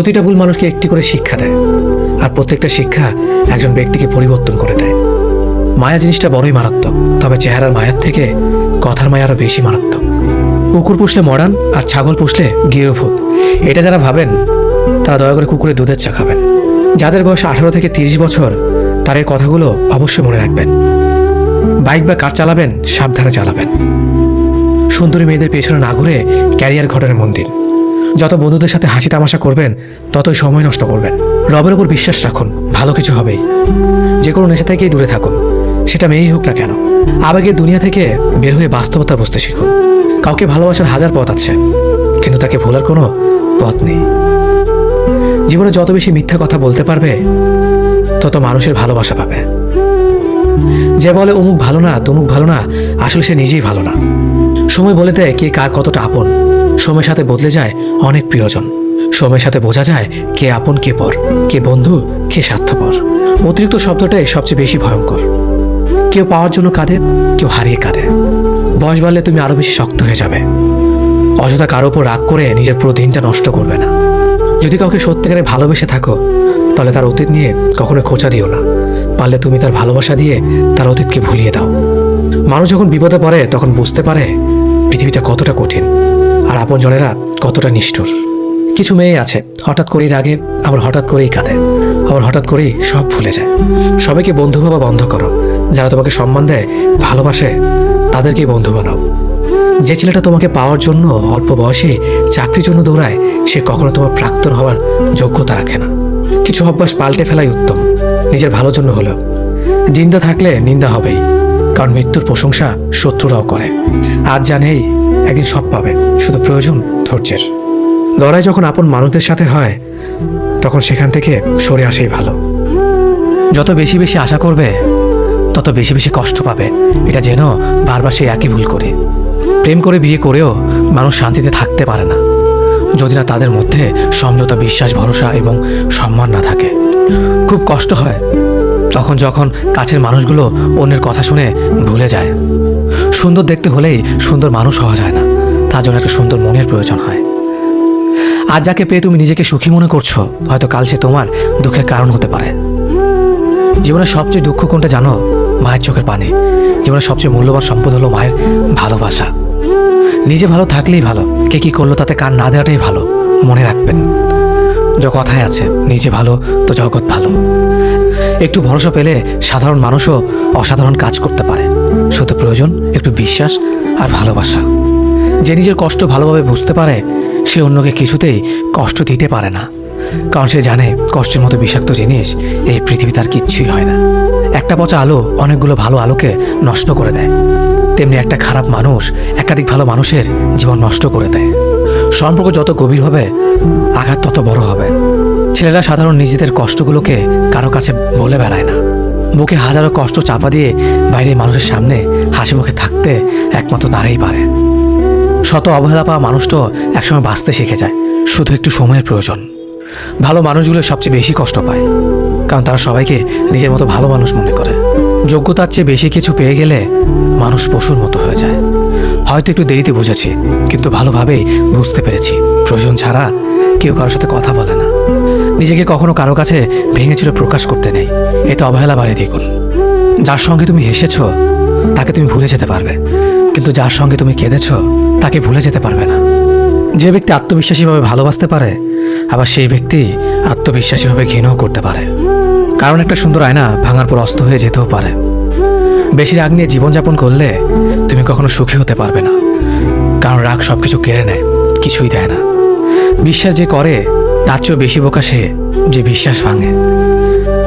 প্রতিটা ভুল মানুষকে একটি করে শিক্ষা দেয়, আর প্রত্যেকটা শিক্ষা একজন ব্যক্তিকে পরিবর্তন করে দেয়। মায়া জিনিসটা বড়ই মারাত্মক, তবে চেহারার মায়ার থেকে কথার মায়া আরো বেশি মারাত্মক। কুকুর পুষলে মরান, আর ছাগল পুষলে গৃহভূত, এটা যারা ভাবেন তারা দয়া করে কুকুরের দুধের চা খাবেন। যাদের বয়স 18 থেকে 30 বছর, তার এই কথাগুলো অবশ্যই মনে রাখবেন। বাইক বা কার চালাবেন সাবধানে চালাবেন। সুন্দরী মেয়েদের পেছনে না ঘুরে ক্যারিয়ার ঘটনে মন দিন। যত বন্ধুদের সাথে হাসি তামাশা করবেন ততই সময় নষ্ট করবেন। রবের উপর বিশ্বাস রাখুন, ভালো কিছু হবেই। যে কোনো নেশা থেকেই দূরে থাকুন, সেটা মেয়েই হোক না কেন। আবেগের দুনিয়া থেকে বের হয়ে বাস্তবতা বুঝতে শিখুন। কাউকে ভালোবাসার হাজার পথ আছে, কিন্তু তাকে ভোলার কোনো পথ নেই। জীবনে যত বেশি মিথ্যা কথা বলতে পারবে, তত মানুষের ভালোবাসা পাবে। যে বলে অমুক ভালো না, তমুক ভালো না, আসলে সে নিজেই ভালো না। সময় বলে দেয় কে কার কতটা আপন। সময়ের সাথে বদলে যায় অনেক প্রিয়জন। সময়ের সাথে বোঝা যায় কে আপন কে পর, কে বন্ধু কে স্বার্থপর। অতিরিক্ত শব্দটাই সবচেয়ে বেশি ভয়ঙ্কর। কেউ পাওয়ার জন্য কাঁদে, কেউ হারিয়ে কাঁদে। বয়স বাড়লে তুমি আরো বেশি শক্ত হয়ে যাবে। অযথা কারো উপর রাগ করে নিজের পুরো দিনটা নষ্ট করবে না। যদি কাউকে সত্যিকারে ভালোবেসে থাকো, তাহলে তার অতীত নিয়ে কখনো খোঁচা দিও না। পারলে তুমি তার ভালোবাসা দিয়ে তার অতীতকে ভুলিয়ে দাও। মানুষ যখন বিপদে পড়ে তখন বুঝতে পারে পৃথিবীটা কতটা কঠিন, আর আপনজনেরা কতটা নিষ্ঠুর। কিছু মেয়ে আছে হঠাৎ করেই রাগে, আবার হঠাৎ করেই কাঁদে, আবার হঠাৎ করেই সব ভুলে যায়। সবাইকে বন্ধু ভাবা বন্ধ করো। যারা তোমাকে সম্মান দেয়, ভালোবাসে, তাদেরকেই বন্ধু বানাও। যে ছেলেটা তোমাকে পাওয়ার জন্য অল্প বয়সে চাকরির জন্য দৌড়ায়, সে কখনো তোমার প্রাক্তন হওয়ার যোগ্যতা রাখে না। কিছু অভ্যাস পাল্টে ফেলাই উত্তম, নিজের ভালোর জন্য হলেও। জিন্দা থাকলে নিন্দা হবেই, কারণ মৃত্যুর প্রশংসা শত্রুরাও করে। আজ জানেই একদিন সব পাবে, শুধু প্রয়োজন ধৈর্যের। লড়াই যখন আপন মানুষদের সাথে হয়, তখন সেখান থেকে সরে আসেই ভালো। যত বেশি বেশি আশা করবে, তত বেশি বেশি কষ্ট পাবে। এটা যেন বারবার সেই একই ভুল করে। প্রেম করে বিয়ে করেও মানুষ শান্তিতে থাকতে পারে না, যদি না তাদের মধ্যে সমঝোতা, বিশ্বাস, ভরসা এবং সম্মান না থাকে। খুব কষ্ট হয় তখন যখন কাছের মানুষগুলো অন্যের কথা শুনে ভুলে যায়। সুন্দর দেখতে হলেই সুন্দর মানুষ হওয়া যায় না, তার জন্য একটা সুন্দর মনের প্রয়োজন হয়। আজ যাকে পেয়ে তুমি নিজেকে সুখী মনে করছো, হয়তো কাল সে তোমার দুঃখের কারণ হতে পারে। জীবনের সবচেয়ে দুঃখ কোনটা জানো? মায়ের চোখের পানি। জীবনের সবচেয়ে মূল্যবান সম্পদ হলো মায়ের ভালোবাসা। নিজে ভালো থাকলেই ভালো, কে কি করলো তাতে কান না দেওয়াটাই ভালো। মনে রাখবেন, যে কথায় আছে, নিজে ভালো তো জগৎ ভালো। একটু ভরসা পেলে সাধারণ মানুষও অসাধারণ কাজ করতে পারে। শুধু প্রয়োজন একটু বিশ্বাস আর ভালোবাসা। যে নিজের কষ্ট ভালোভাবে বুঝতে পারে, সে অন্যকে কিছুতেই কষ্ট দিতে পারে না, কারণ সে জানে কষ্টের মতো বিষাক্ত জিনিস এই পৃথিবীতে আর কিচ্ছুই হয় না। একটা পচা আলো অনেকগুলো ভালো আলোকে নষ্ট করে দেয়, তেমনি একটা খারাপ মানুষ একাধিক ভালো মানুষের জীবন নষ্ট করে দেয়। সম্পর্ক যত গভীর হবে, আঘাত তত বড় হবে। ছেলেরা সাধারণ নিজেদের কষ্টগুলোকে কারো কাছে বলে বেড়ায় না। বুকে হাজারো কষ্ট চাপা দিয়ে বাইরে মানুষের সামনে হাসি মুখে থাকতে একমাত্র তারাই পারে। শত অবহেলা পাওয়া মানুষটাও একসময় বাঁচতে শিখে যায়, শুধু একটু সময়ের প্রয়োজন। ভালো মানুষগুলো সবচেয়ে বেশি কষ্ট পায়, কারণ তারা সবাইকে নিজের মতো ভালো মানুষ মনে করে। যোগ্যতার চেয়ে বেশি কিছু পেয়ে গেলে মানুষ পশুর মতো হয়ে যায়। হয়তো একটু দেরিতে বুঝেছি, কিন্তু ভালোভাবেই বুঝতে পেরেছি প্রয়োজন ছাড়া কেউ কারোর সাথে কথা বলে না। নিজেকে কখনো কারো কাছে ভেঙে চুরে প্রকাশ করতে নেই, এতে অবহেলা বাড়িয়ে দ্বিগুণ। যার সঙ্গে তুমি হেসেছ তাকে তুমি ভুলে যেতে পারবে, কিন্তু যার সঙ্গে তুমি কেঁদেছ তাকে ভুলে যেতে পারবে না। যে ব্যক্তি আত্মবিশ্বাসীভাবে ভালোবাসতে পারে, আবার সেই ব্যক্তি আত্মবিশ্বাসীভাবে ঘৃণাও করতে পারে। কারণ একটা সুন্দর আয়না ভাঙার পর অস্ত হয়ে যেতেও পারে। বেশি রাগ নিয়ে জীবনযাপন করলে তুমি কখনো সুখী হতে পারবে না, কারণ রাগ সবকিছু কেড়ে নেয়, কিছুই দেয় না। বিশ্বাস যে করে তার চেয়েও বেশি বোকা সে যে বিশ্বাস ভাঙে,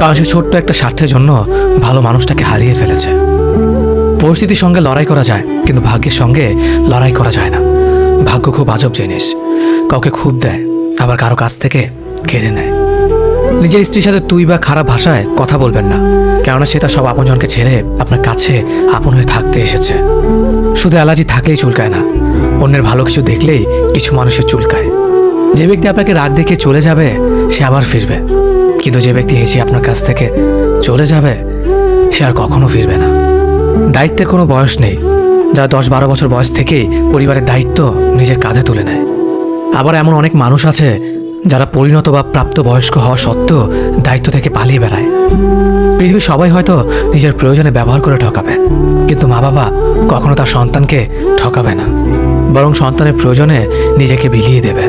কারণ সে ছোট্ট একটা স্বার্থের জন্য ভালো মানুষটাকে হারিয়ে ফেলেছে। পরিস্থিতির সঙ্গে লড়াই করা যায়, কিন্তু ভাগ্যের সঙ্গে লড়াই করা যায় না। ভাগ্য খুব আজব জিনিস, কাউকে খুব দেয়, আবার কারো কাছ থেকে কেড়ে নেয়। নিজের স্ত্রীর সাথে তুই বা খারাপ ভাষায় কথা বলবেন না, কেননা সে তার সব আপনজনকে ছেড়ে আপনার কাছে আপন হয়ে থাকতে এসেছে। শুধু অ্যালার্জি থাকলেই চুলকায় না, অন্যের ভালো কিছু দেখলেই কিছু মানুষের চুলকায়। যে ব্যক্তি আপনাকে রাগ দেখে চলে যাবে, সে আবার ফিরবে, কিন্তু যে ব্যক্তি হেসে আপনার কাছ থেকে চলে যাবে, সে আর কখনো ফিরবে না। দায়িত্বের কোনো বয়স নেই। যারা 10-12 বছর বয়স থেকেই পরিবারের দায়িত্ব নিজের কাঁধে তুলে নেয়। আবার এমন অনেক মানুষ আছে যারা পরিণত বা প্রাপ্তবয়স্ক হওয়া সত্ত্বেও দায়িত্ব থেকে পালিয়ে বেড়ায়। পৃথিবীর সবাই হয়তো নিজের প্রয়োজনে ব্যবহার করে ঠকাবে, কিন্তু মা বাবা কখনো তার সন্তানকে ঠকাবে না, বরং সন্তানের প্রয়োজনে নিজেকে বিলিয়ে দেবে।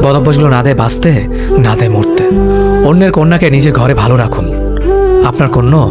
বদ অভ্যাসগুলো না দেয় বাঁচতে, না দেয় মরতে। অন্যের কন্যাকে নিজের ঘরে ভালো রাখুন, আপনার কন্যা